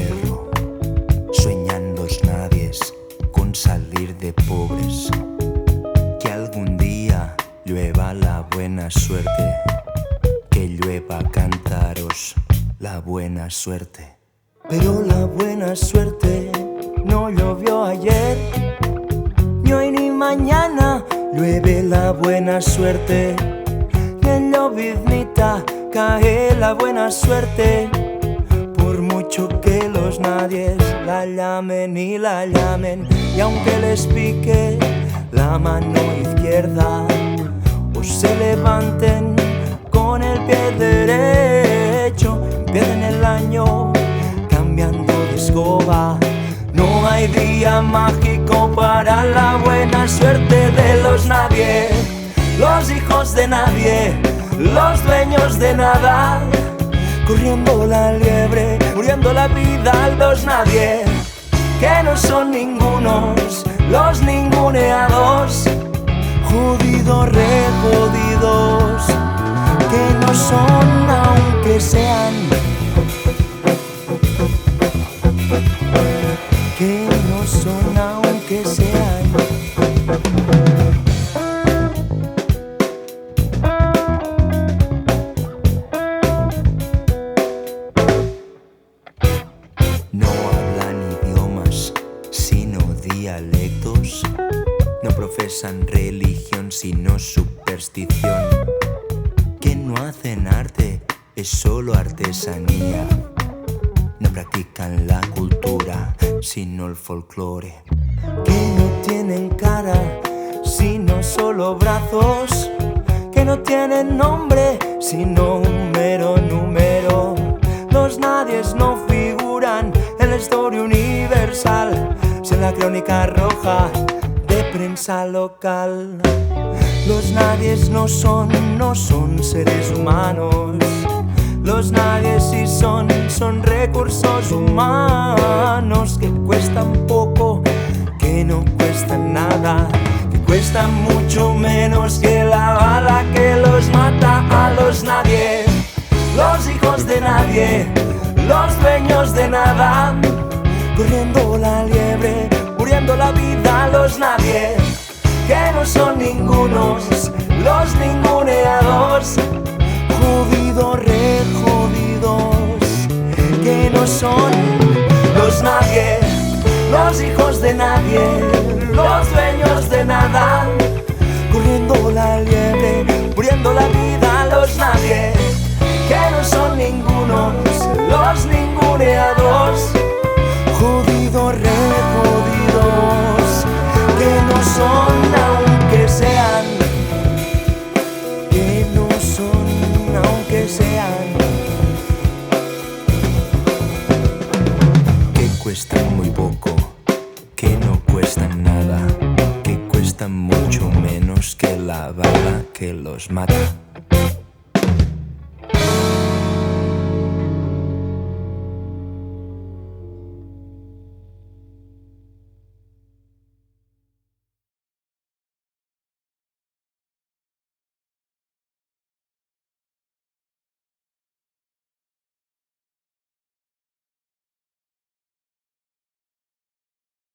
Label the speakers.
Speaker 1: perro, sueñan los nadies con salir de pobres. Que algún día llueva la buena suerte, que llueva cantaros la buena suerte. Pero la buena suerte no llovió ayer, ni hoy ni mañana llueve la buena suerte. Ni en lloviznita cae la buena suerte, por mucho que los nadies la llamen y la llamen. Y aunque les pique la mano izquierda o se levanten con el pie derecho, empiecen el año cambiando de escoba. No hay día mágico para la buena suerte de los nadie, los hijos de nadie, los dueños de nada, corriendo la liebre, muriendo la vida los nadie, que no son ningunos, los ninguneados, jodidos, re jodidos, que no son aunque sean, que no son aunque sean. No hablan idiomas, sino dialectos. No profesan religión, sino superstición. Que no hacen arte, es solo artesanía. No practican la cultura, sino el folclore. Que no tienen cara, sino solo brazos. Que no tienen nombre, sino un mero número. Los nadies no figuran en la historia universal, sin la crónica roja de prensa local. Los nadies no son seres humanos. Los nadies sí son recursos humanos que cuestan poco, que no cuestan nada, que cuestan mucho menos que la bala que los mata a los nadie, los hijos de nadie, los dueños de nada, corriendo la liebre, muriendo la vida los nadie, que no son ningunos, los ninguneados, jodidos, re jodidos, que no son los nadie, los hijos de nadie, los dueños de nada, corriendo la liebre, muriendo la vida los nadie, que no son ningunos, los ninguneados, jodidos, re jodidos, que no son aunque sean, que no son aunque sean, que cuestan muy poco, que no cuestan nada, que cuestan mucho menos que la bala que los mata.